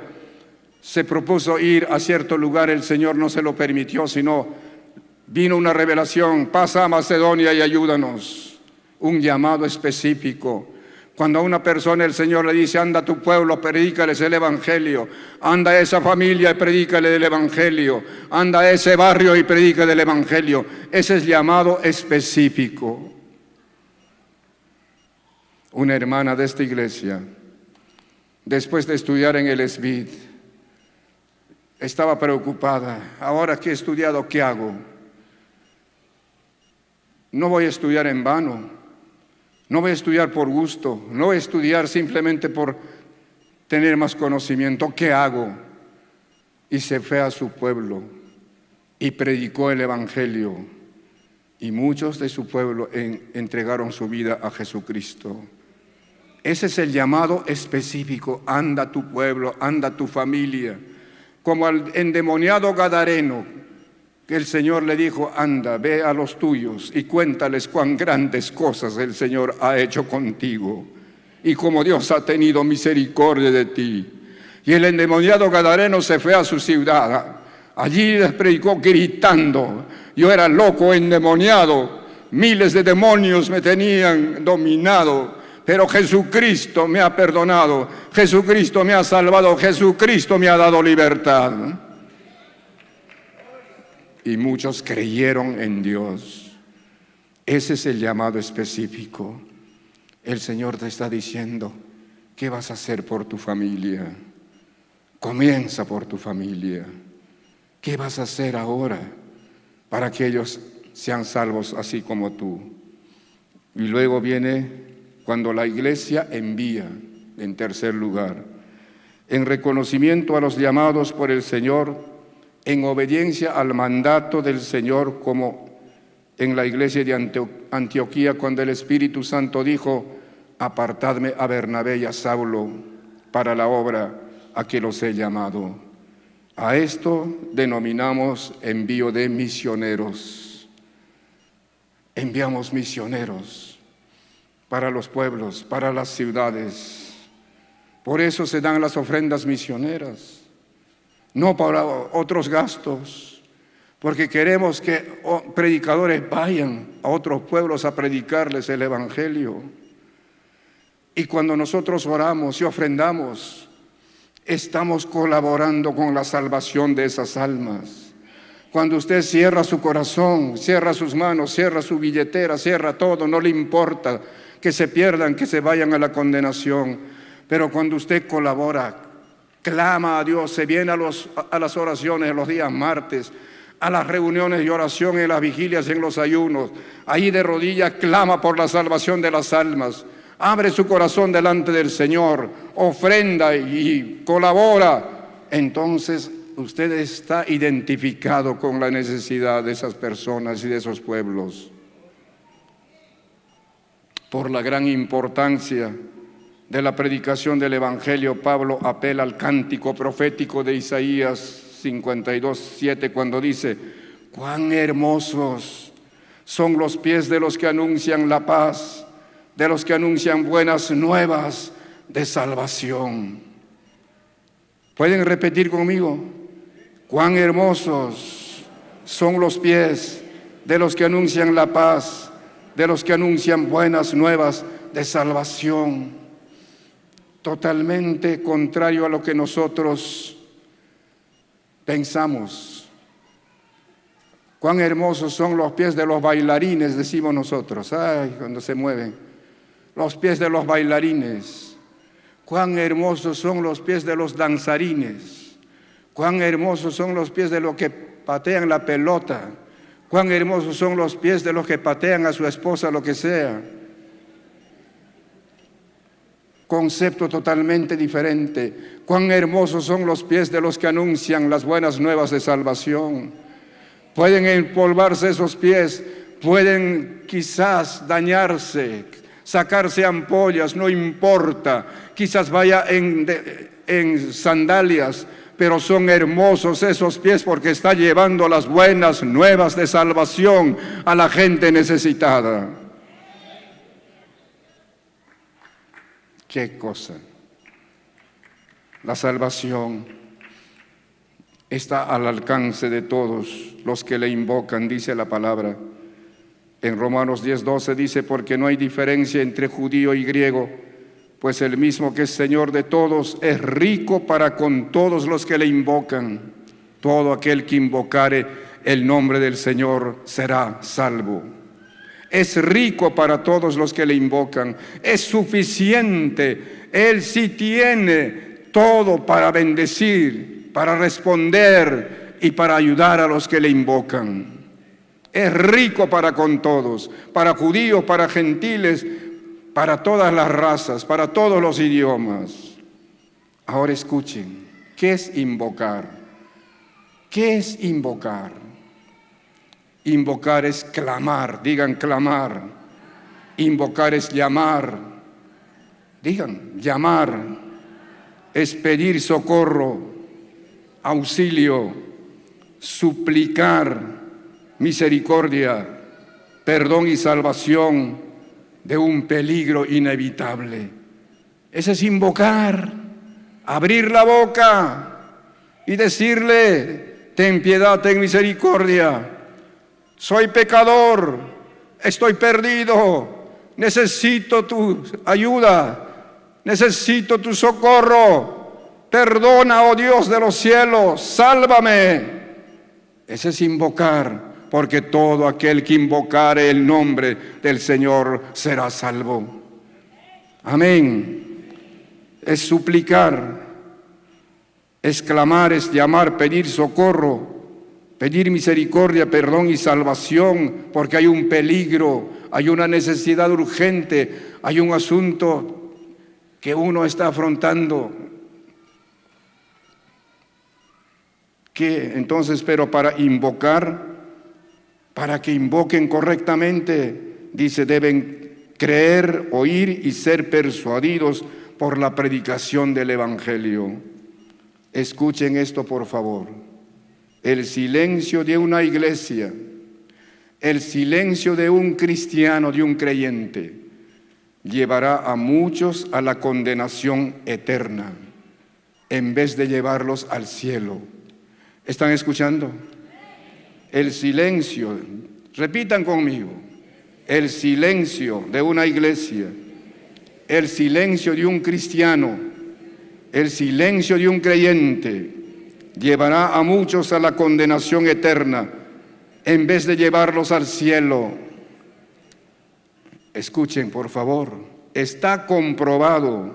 se propuso ir a cierto lugar, el Señor no se lo permitió, sino vino una revelación: pasa a Macedonia y ayúdanos. Un llamado específico. Cuando a una persona el Señor le dice: anda a tu pueblo, predícales el Evangelio. Anda a esa familia y predícale el Evangelio. Anda a ese barrio y predícale el Evangelio. Ese es llamado específico. Una hermana de esta iglesia, después de estudiar en el SBID, estaba preocupada. Ahora que he estudiado, ¿qué hago? No voy a estudiar en vano. No voy a estudiar por gusto. No voy a estudiar simplemente por tener más conocimiento. ¿Qué hago? Y se fue a su pueblo y predicó el Evangelio. Y muchos de su pueblo entregaron su vida a Jesucristo. Ese es el llamado específico. Anda a tu pueblo, anda a tu familia. Como al endemoniado gadareno, que el Señor le dijo: anda, ve a los tuyos y cuéntales cuán grandes cosas el Señor ha hecho contigo y cómo Dios ha tenido misericordia de ti. Y el endemoniado gadareno se fue a su ciudad. Allí les predicó gritando: yo era loco, endemoniado, miles de demonios me tenían dominado, pero Jesucristo me ha perdonado, Jesucristo me ha salvado, Jesucristo me ha dado libertad. Y muchos creyeron en Dios. Ese es el llamado específico. El Señor te está diciendo: ¿qué vas a hacer por tu familia? Comienza por tu familia. ¿Qué vas a hacer ahora para que ellos sean salvos así como tú? Y luego viene cuando la iglesia envía, en tercer lugar, en reconocimiento a los llamados por el Señor, en obediencia al mandato del Señor, como en la iglesia de Antioquía, cuando el Espíritu Santo dijo: apartadme a Bernabé y a Saulo para la obra a que los he llamado. A esto denominamos envío de misioneros. Enviamos misioneros para los pueblos, para las ciudades. Por eso se dan las ofrendas misioneras. No para otros gastos, porque queremos que predicadores vayan a otros pueblos a predicarles el Evangelio. Y cuando nosotros oramos y ofrendamos, estamos colaborando con la salvación de esas almas. Cuando usted cierra su corazón, cierra sus manos, cierra su billetera, cierra todo, no le importa que se pierdan, que se vayan a la condenación. Pero cuando usted colabora, clama a Dios, se viene a las oraciones en los días martes, a las reuniones de oración, en las vigilias, en los ayunos, ahí de rodillas clama por la salvación de las almas, abre su corazón delante del Señor, ofrenda y colabora. Entonces usted está identificado con la necesidad de esas personas y de esos pueblos. Por la gran importancia de la predicación del Evangelio, Pablo apela al cántico profético de Isaías 52:7, cuando dice: cuán hermosos son los pies de los que anuncian la paz, de los que anuncian buenas nuevas de salvación. ¿Pueden repetir conmigo? Cuán hermosos son los pies de los que anuncian la paz, de los que anuncian buenas nuevas de salvación. Totalmente contrario a lo que nosotros pensamos. Cuán hermosos son los pies de los bailarines, decimos nosotros. Ay, cuando se mueven. Los pies de los bailarines. Cuán hermosos son los pies de los danzarines. Cuán hermosos son los pies de los que patean la pelota. Cuán hermosos son los pies de los que patean a su esposa, lo que sea. Concepto totalmente diferente. Cuán hermosos son los pies de los que anuncian las buenas nuevas de salvación. Pueden empolvarse esos pies, pueden quizás dañarse, sacarse ampollas, no importa. Quizás vaya en sandalias, pero son hermosos esos pies porque está llevando las buenas nuevas de salvación a la gente necesitada. ¿Qué cosa? La salvación está al alcance de todos los que le invocan, dice la palabra. En Romanos 10:12 dice, porque no hay diferencia entre judío y griego, pues el mismo que es Señor de todos es rico para con todos los que le invocan. Todo aquel que invocare el nombre del Señor será salvo. Es rico para todos los que le invocan. Es suficiente. Él sí tiene todo para bendecir, para responder y para ayudar a los que le invocan. Es rico para con todos, para judíos, para gentiles, para todas las razas, para todos los idiomas. Ahora escuchen, ¿qué es invocar? ¿Qué es invocar? Invocar es clamar, digan clamar. Invocar es llamar, digan llamar. Es pedir socorro, auxilio, suplicar misericordia, perdón y salvación de un peligro inevitable. Ese es invocar, abrir la boca y decirle, ten piedad, ten misericordia, soy pecador, estoy perdido, necesito tu ayuda, necesito tu socorro, perdona, oh Dios de los cielos, sálvame. Ese es invocar. Porque todo aquel que invocare el nombre del Señor será salvo. Amén. Es suplicar, es clamar, es llamar, pedir socorro, pedir misericordia, perdón y salvación, porque hay un peligro, hay una necesidad urgente, hay un asunto que uno está afrontando. ¿Qué? Entonces, pero para invocar, para que invoquen correctamente, dice, deben creer, oír y ser persuadidos por la predicación del Evangelio. Escuchen esto, por favor. El silencio de una iglesia, el silencio de un cristiano, de un creyente, llevará a muchos a la condenación eterna, en vez de llevarlos al cielo. ¿Están escuchando? El silencio, repitan conmigo, el silencio de una iglesia, el silencio de un cristiano, el silencio de un creyente llevará a muchos a la condenación eterna en vez de llevarlos al cielo. Escuchen, por favor, está comprobado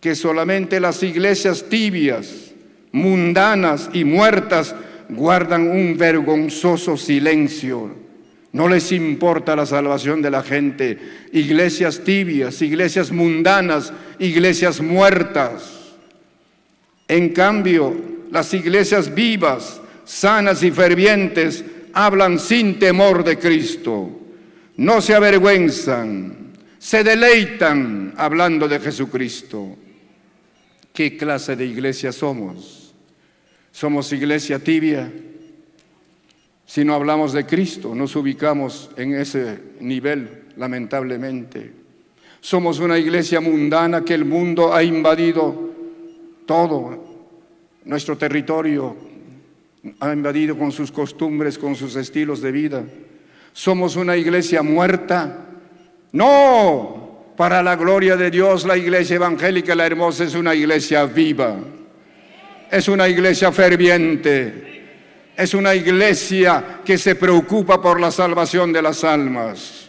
que solamente las iglesias tibias, mundanas y muertas guardan un vergonzoso silencio. No les importa la salvación de la gente. Iglesias tibias, iglesias mundanas, iglesias muertas. En cambio, las iglesias vivas, sanas y fervientes hablan sin temor de Cristo. No se avergüenzan, se deleitan hablando de Jesucristo. ¿Qué clase de iglesia somos? ¿Somos iglesia tibia? Si no hablamos de Cristo, nos ubicamos en ese nivel, lamentablemente. Somos una iglesia mundana que el mundo ha invadido todo nuestro territorio, ha invadido con sus costumbres, con sus estilos de vida. Somos una iglesia muerta. No, para la gloria de Dios, la iglesia evangélica, la hermosa, es una iglesia viva. Es una iglesia ferviente, es una iglesia que se preocupa por la salvación de las almas.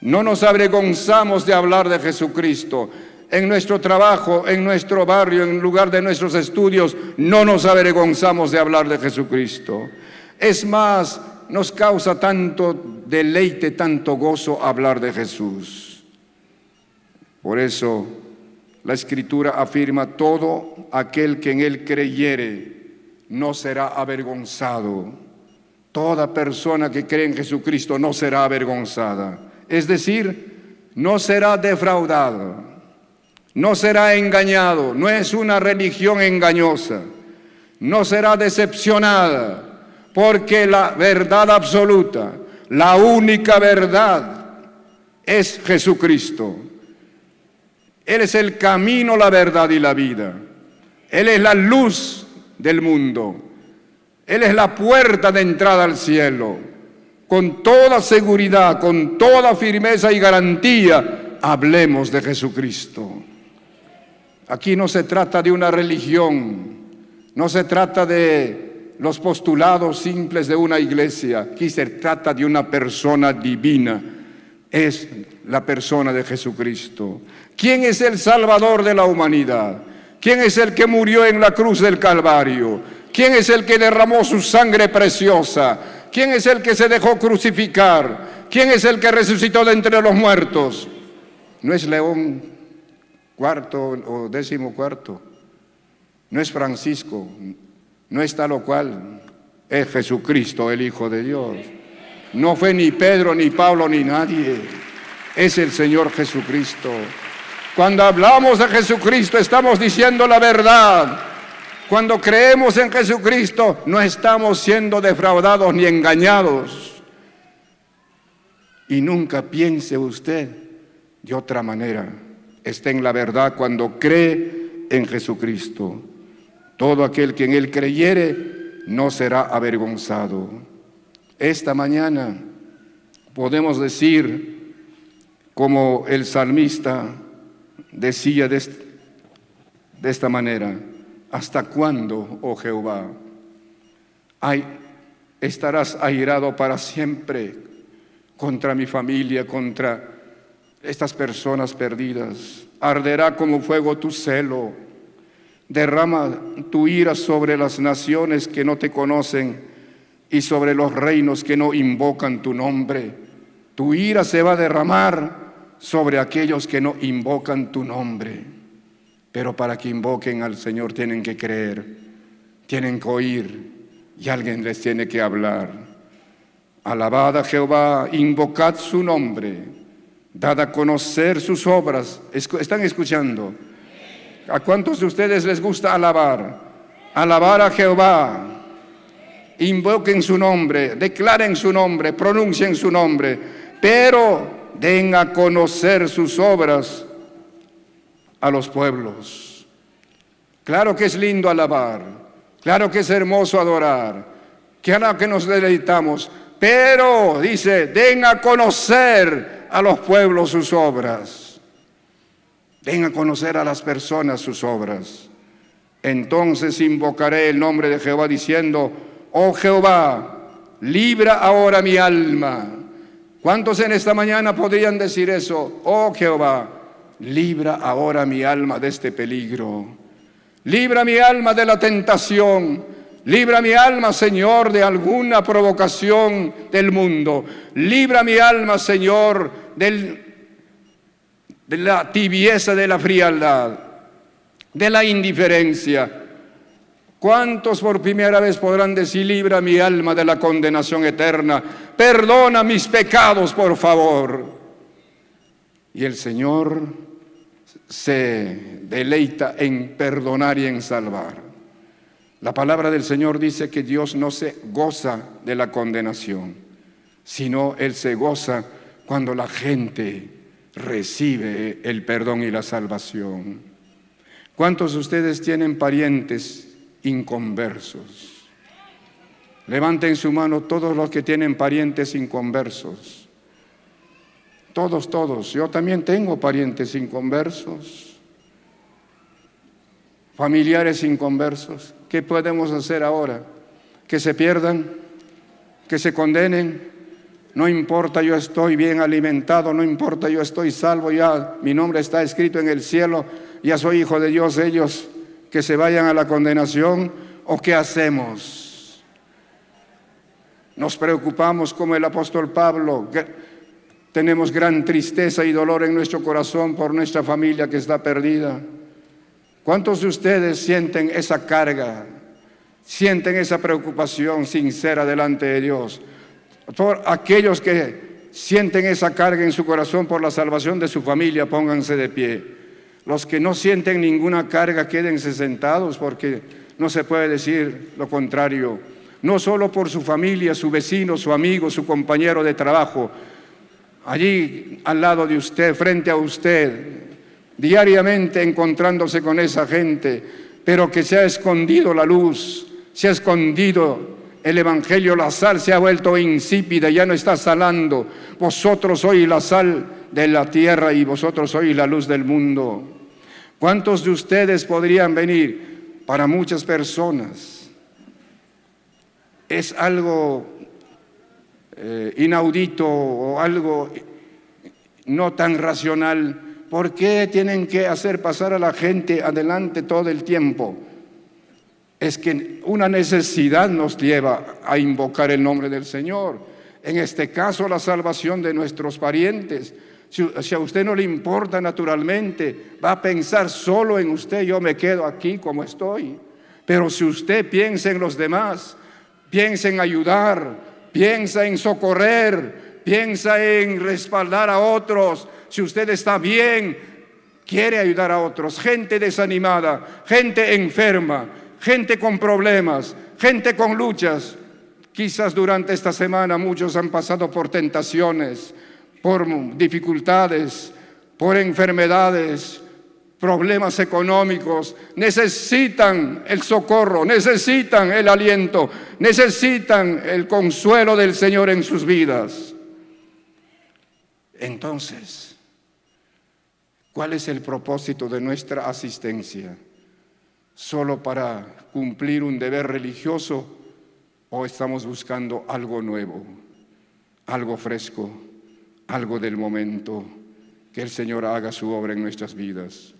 No nos avergonzamos de hablar de Jesucristo. En nuestro trabajo, en nuestro barrio, en lugar de nuestros estudios, no nos avergonzamos de hablar de Jesucristo. Es más, nos causa tanto deleite, tanto gozo hablar de Jesús. Por eso, la Escritura afirma, todo aquel que en Él creyere no será avergonzado. Toda persona que cree en Jesucristo no será avergonzada. Es decir, no será defraudado, no será engañado, no es una religión engañosa, no será decepcionada, porque la verdad absoluta, la única verdad, es Jesucristo. Él es el camino, la verdad y la vida. Él es la luz del mundo. Él es la puerta de entrada al cielo. Con toda seguridad, con toda firmeza y garantía, hablemos de Jesucristo. Aquí no se trata de una religión, no se trata de los postulados simples de una iglesia. Aquí se trata de una persona divina. Es la persona de Jesucristo. ¿Quién es el Salvador de la humanidad? ¿Quién es el que murió en la cruz del Calvario? ¿Quién es el que derramó su sangre preciosa? ¿Quién es el que se dejó crucificar? ¿Quién es el que resucitó de entre los muertos? No es León IV o XIV, no es Francisco, no es tal o cual, es Jesucristo, el Hijo de Dios. No fue ni Pedro, ni Pablo, ni nadie, es el Señor Jesucristo. Cuando hablamos de Jesucristo estamos diciendo la verdad. Cuando creemos en Jesucristo no estamos siendo defraudados ni engañados. Y nunca piense usted de otra manera. Esté en la verdad cuando cree en Jesucristo. Todo aquel que en Él creyere no será avergonzado. Esta mañana podemos decir, como el salmista decía de esta manera: ¿hasta cuándo, oh Jehová, estarás airado para siempre contra mi familia, contra estas personas perdidas? Arderá como fuego tu celo, derrama tu ira sobre las naciones que no te conocen y sobre los reinos que no invocan tu nombre. Tu ira se va a derramar sobre aquellos que no invocan tu nombre. Pero para que invoquen al Señor tienen que creer, tienen que oír y alguien les tiene que hablar. Alabad a Jehová, invocad su nombre, dad a conocer sus obras. ¿Están escuchando? ¿A cuántos de ustedes les gusta alabar? Alabar a Jehová. Invoquen su nombre, declaren su nombre, pronuncien su nombre, pero den a conocer sus obras a los pueblos. Claro que es lindo alabar, claro que es hermoso adorar, claro que nos deleitamos, pero dice, den a conocer a los pueblos sus obras, den a conocer a las personas sus obras. Entonces invocaré el nombre de Jehová diciendo: oh Jehová, libra ahora mi alma. ¿Cuántos en esta mañana podrían decir eso? Oh Jehová, libra ahora mi alma de este peligro. Libra mi alma de la tentación. Libra mi alma, Señor, de alguna provocación del mundo. Libra mi alma, Señor, de la tibieza, de la frialdad, de la indiferencia. ¿Cuántos por primera vez podrán decir: libra mi alma de la condenación eterna? Perdona mis pecados, por favor. Y el Señor se deleita en perdonar y en salvar. La palabra del Señor dice que Dios no se goza de la condenación, sino Él se goza cuando la gente recibe el perdón y la salvación. ¿Cuántos de ustedes tienen parientes inconversos? Levanten su mano todos los que tienen parientes inconversos. Todos. Yo también tengo parientes inconversos, familiares inconversos. ¿Qué podemos hacer ahora? ¿Que se pierdan? ¿Que se condenen? No importa, yo estoy bien alimentado, no importa, yo estoy salvo ya, mi nombre está escrito en el cielo, ya soy hijo de Dios. Ellos que se vayan a la condenación. ¿O qué hacemos? Nos preocupamos como el apóstol Pablo. Tenemos gran tristeza y dolor en nuestro corazón por nuestra familia que está perdida. ¿Cuántos de ustedes sienten esa carga? Sienten esa preocupación sincera delante de Dios. Por aquellos que sienten esa carga en su corazón por la salvación de su familia, pónganse de pie. Los que no sienten ninguna carga, quédense sentados, porque no se puede decir lo contrario. No solo por su familia, su vecino, su amigo, su compañero de trabajo, allí al lado de usted, frente a usted, diariamente encontrándose con esa gente. pero que se ha escondido la luz, se ha escondido el Evangelio, la sal se ha vuelto insípida, ya no está salando. Vosotros sois la sal de la tierra y vosotros sois la luz del mundo. ¿Cuántos de ustedes podrían venir? Para muchas personas es algo inaudito o algo no tan racional. ¿Por qué tienen que hacer pasar a la gente adelante todo el tiempo? Es que una necesidad nos lleva a invocar el nombre del Señor. En este caso, la salvación de nuestros parientes. Si a usted no le importa, naturalmente va a pensar solo en usted. Yo me quedo aquí como estoy. Pero si usted piensa en los demás, piensa en ayudar, piensa en socorrer, piensa en respaldar a otros. Si usted está bien, quiere ayudar a otros. Gente desanimada, gente enferma, gente con problemas, gente con luchas. Quizás durante esta semana muchos han pasado por tentaciones, por dificultades, por enfermedades, problemas económicos. Necesitan el socorro, necesitan el aliento, necesitan el consuelo del Señor en sus vidas. Entonces, ¿cuál es el propósito de nuestra asistencia? ¿Solo para cumplir un deber religioso o estamos buscando algo nuevo, algo fresco, algo del momento? Que el Señor haga su obra en nuestras vidas.